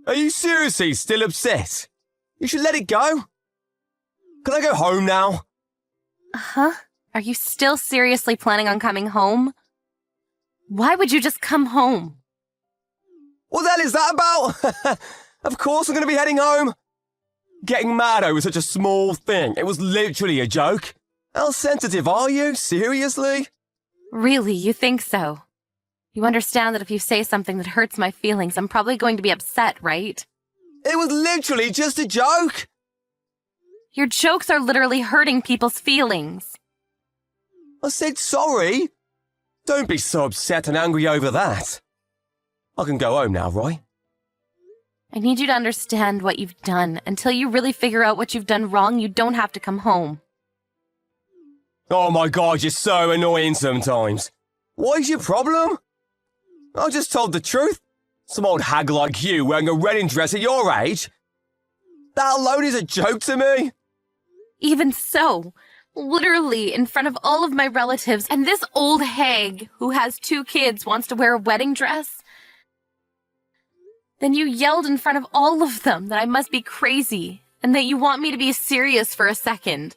Are you seriously still upset? You should let it go. Can I go home now? Huh? Are you still seriously planning on coming home? Why would you just come home? What the hell is that about? Of course I'm going to be heading home. Getting mad over such a small thing. It was literally a joke. How sensitive are you? Seriously? Really, you think so? You understand that if you say something that hurts my feelings, I'm probably going to be upset, right? It was literally just a joke. Your jokes are literally hurting people's feelings. I said sorry. Don't be so upset and angry over that. I can go home now, right? I need you to understand what you've done. Until you really figure out what you've done wrong, you don't have to come home. Oh my God, you're so annoying sometimes. What is your problem? I just told the truth. Some old hag like you wearing a wedding dress at your age? That alone is a joke to me. Even so, literally in front of all of my relatives, and this old hag who has 2 kids wants to wear a wedding dress? Then you yelled in front of all of them that I must be crazy, and that you want me to be serious for a second.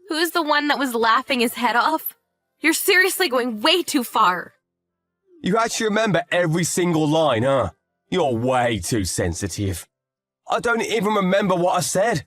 Who's the one that was laughing his head off? You're seriously going way too far. You actually remember every single line, huh? You're way too sensitive. I don't even remember what I said.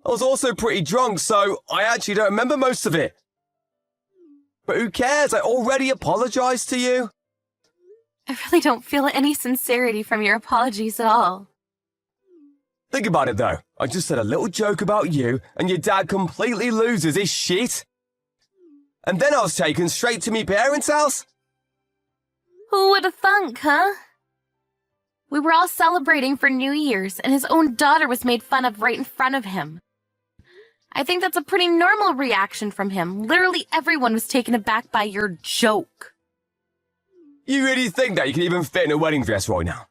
I was also pretty drunk, so I actually don't remember most of it. But who cares? I already apologized to you. I really don't feel any sincerity from your apologies at all. Think about it, though. I just said a little joke about you, and your dad completely loses his shit. And then I was taken straight to me parents' house. Who would have thunk, huh? We were all celebrating for New Year's, and his own daughter was made fun of right in front of him. I think that's a pretty normal reaction from him. Literally everyone was taken aback by your joke. You really think that you can even fit in a wedding dress right now?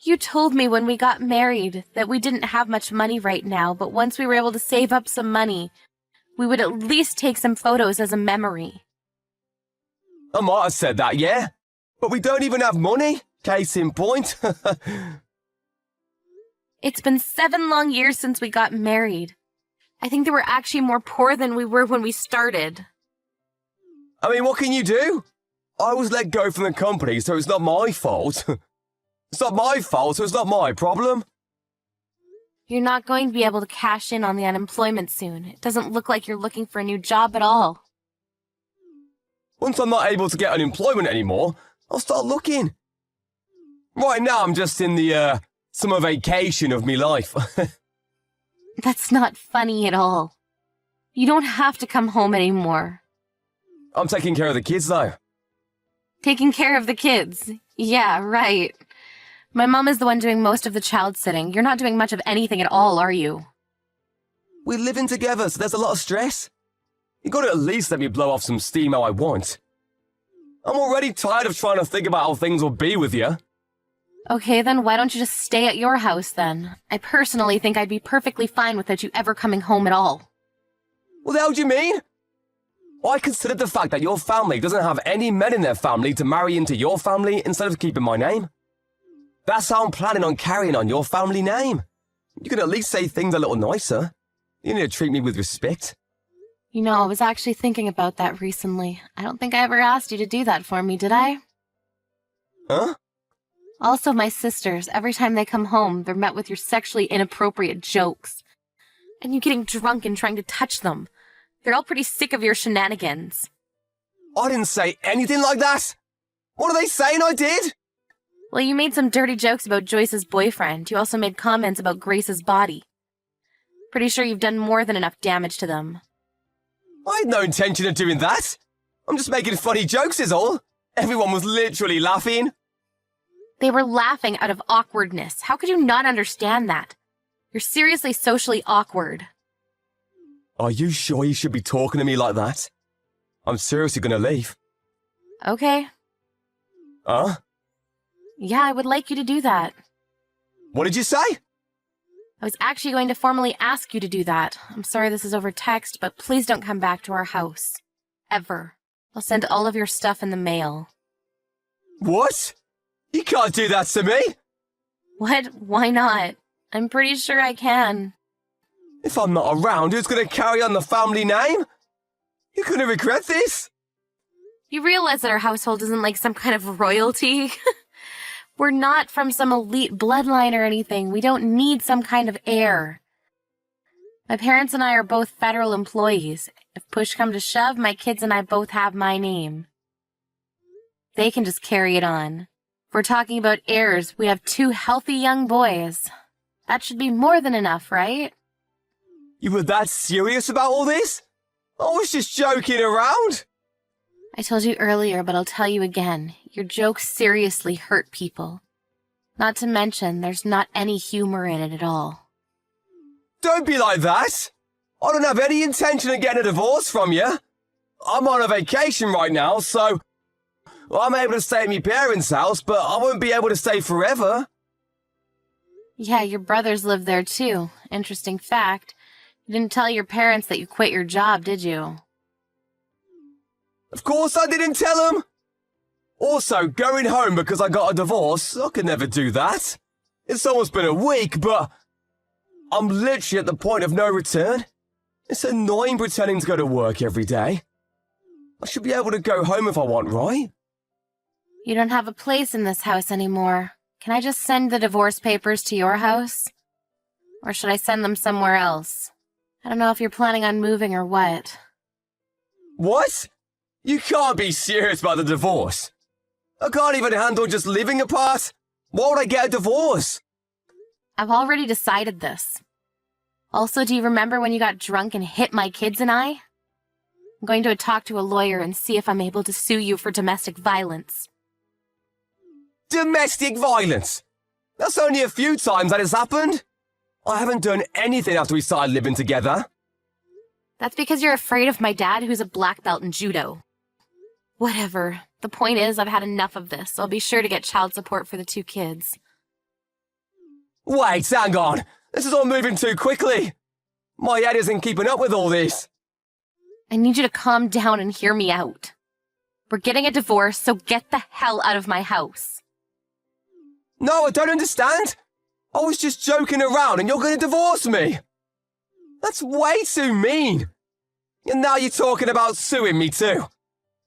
You told me when we got married that we didn't have much money right now, but once we were able to save up some money, we would at least take some photos as a memory. I might have said that, yeah. But we don't even have money. Case in point. It's been 7 long years since we got married. I think they were actually more poor than we were when we started. I mean, what can you do? I was let go from the company, so it's not my fault. It's not my fault, so it's not my problem. You're not going to be able to cash in on the unemployment soon. It doesn't look like you're looking for a new job at all. Once I'm not able to get unemployment anymore, I'll start looking. Right now, I'm just in the, summer vacation of me life. That's not funny at all. You don't have to come home anymore. I'm taking care of the kids, though. Taking care of the kids? Yeah, right. My mom is the one doing most of the child sitting. You're not doing much of anything at all, are you? We're living together, so there's a lot of stress. You gotta at least let me blow off some steam how I want. I'm already tired of trying to think about how things will be with you. Okay, then why don't you just stay at your house, then? I personally think I'd be perfectly fine without you ever coming home at all. What the hell do you mean? I consider the fact that your family doesn't have any men in their family to marry into your family instead of keeping my name. That's how I'm planning on carrying on your family name. You can at least say things a little nicer. You need to treat me with respect. You know, I was actually thinking about that recently. I don't think I ever asked you to do that for me, did I? Huh? Also, my sisters, every time they come home, they're met with your sexually inappropriate jokes. And you getting drunk and trying to touch them. They're all pretty sick of your shenanigans. I didn't say anything like that. What are they saying I did? Well, you made some dirty jokes about Joyce's boyfriend. You also made comments about Grace's body. Pretty sure you've done more than enough damage to them. I had no intention of doing that. I'm just making funny jokes is all. Everyone was literally laughing. They were laughing out of awkwardness. How could you not understand that? You're seriously socially awkward. Are you sure you should be talking to me like that? I'm seriously gonna leave. Okay. Huh? Yeah, I would like you to do that. What did you say? I was actually going to formally ask you to do that. I'm sorry this is over text, but please don't come back to our house. Ever. I'll send all of your stuff in the mail. What? You can't do that to me! What? Why not? I'm pretty sure I can. If I'm not around, who's going to carry on the family name? You're going to regret this. You realize that our household isn't like some kind of royalty? We're not from some elite bloodline or anything. We don't need some kind of heir. My parents and I are both federal employees. If push come to shove, my kids and I both have my name. They can just carry it on. If we're talking about heirs, we have 2 healthy young boys. That should be more than enough, right? You were that serious about all this? I was just joking around. I told you earlier, but I'll tell you again. Your jokes seriously hurt people. Not to mention, there's not any humor in it at all. Don't be like that. I don't have any intention of getting a divorce from you. I'm on a vacation right now, so I'm able to stay at my parents' house, but I won't be able to stay forever. Yeah, your brothers live there too. Interesting fact. You didn't tell your parents that you quit your job, did you? Of course I didn't tell them. Also, going home because I got a divorce, I could never do that. It's almost been a week, but I'm literally at the point of no return. It's annoying pretending to go to work every day. I should be able to go home if I want, right? You don't have a place in this house anymore. Can I just send the divorce papers to your house? Or should I send them somewhere else? I don't know if you're planning on moving or what. What? You can't be serious about the divorce. I can't even handle just living apart. Why would I get a divorce? I've already decided this. Also, do you remember when you got drunk and hit my kids and I? I'm going to talk to a lawyer and see if I'm able to sue you for domestic violence. Domestic violence? That's only a few times that has happened. I haven't done anything after we started living together. That's because you're afraid of my dad, who's a black belt in judo. Whatever. The point is, I've had enough of this, so I'll be sure to get child support for the 2 kids. Wait, hang on. This is all moving too quickly. My head isn't keeping up with all this. I need you to calm down and hear me out. We're getting a divorce, so get the hell out of my house. No, I don't understand. I was just joking around and you're going to divorce me. That's way too mean. And now you're talking about suing me too.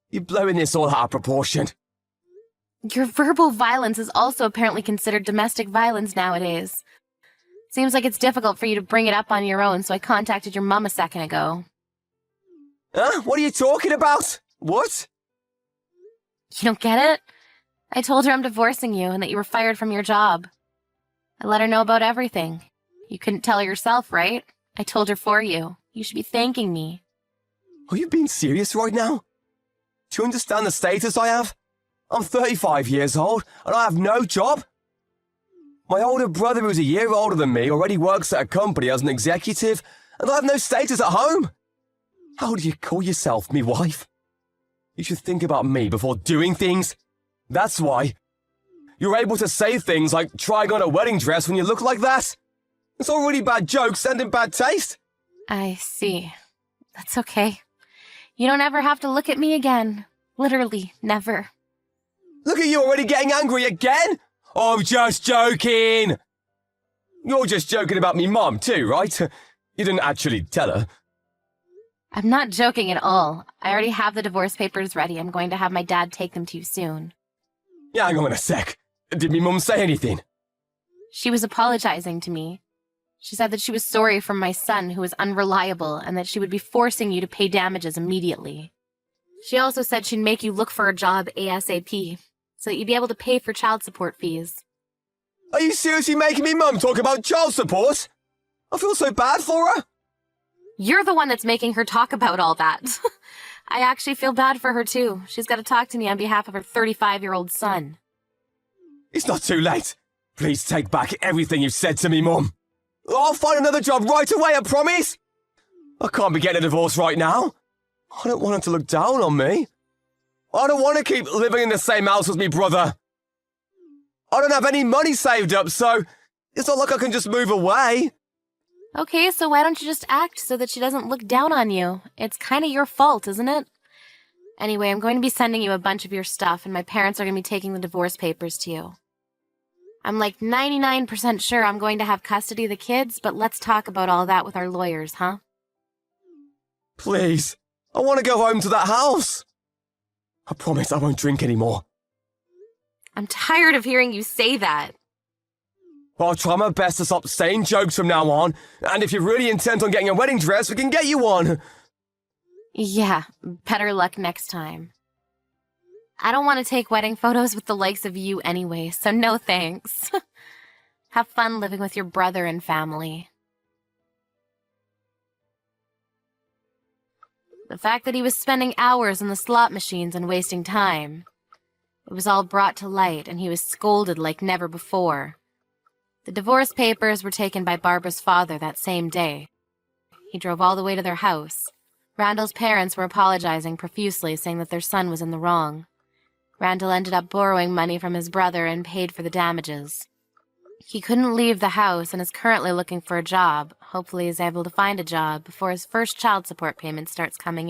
You're blowing this all out of proportion. Your verbal violence is also apparently considered domestic violence nowadays. Seems like it's difficult for you to bring it up on your own, so I contacted your mom a second ago. Huh? What are you talking about? What? You don't get it? I told her I'm divorcing you and that you were fired from your job. I let her know about everything. You couldn't tell her yourself, right? I told her for you. You should be thanking me. Are you being serious right now? Do you understand the status I have? I'm 35 years old and I have no job. My older brother, who's a year older than me, already works at a company as an executive, and I have no status at home. How do you call yourself me wife? You should think about me before doing things. That's why. You're able to say things like trying on a wedding dress when you look like that. It's already bad jokes and in bad taste. I see. That's okay. You don't ever have to look at me again. Literally, never. Look at you already getting angry again? I'm just joking. You're just joking about me mum too, right? You didn't actually tell her. I'm not joking at all. I already have the divorce papers ready. I'm going to have my dad take them to you soon. Yeah, hang on a sec. Did me mum say anything? She was apologizing to me. She said that she was sorry for my son, who was unreliable, and that she would be forcing you to pay damages immediately. She also said she'd make you look for a job ASAP, so that you'd be able to pay for child support fees. Are you seriously making me mum talk about child support? I feel so bad for her. You're the one that's making her talk about all that. I actually feel bad for her too. She's got to talk to me on behalf of her 35-year-old son. It's not too late. Please take back everything you've said to me, Mum. I'll find another job right away, I promise. I can't be getting a divorce right now. I don't want her to look down on me. I don't want to keep living in the same house as me brother. I don't have any money saved up, so it's not like I can just move away. Okay, so why don't you just act so that she doesn't look down on you? It's kind of your fault, isn't it? Anyway, I'm going to be sending you a bunch of your stuff, and my parents are going to be taking the divorce papers to you. I'm like 99% sure I'm going to have custody of the kids, but let's talk about all that with our lawyers, huh? Please, I want to go home to that house. I promise I won't drink anymore. I'm tired of hearing you say that. I'll try my best to stop saying jokes from now on, and if you're really intent on getting a wedding dress, we can get you one. Yeah, better luck next time. I don't want to take wedding photos with the likes of you anyway, so no thanks. Have fun living with your brother and family. The fact that he was spending hours in the slot machines and wasting time. It was all brought to light, and he was scolded like never before. The divorce papers were taken by Barbara's father that same day. He drove all the way to their house. Randall's parents were apologizing profusely, saying that their son was in the wrong. Randall ended up borrowing money from his brother and paid for the damages. He couldn't leave the house and is currently looking for a job. Hopefully he's able to find a job before his first child support payment starts coming in.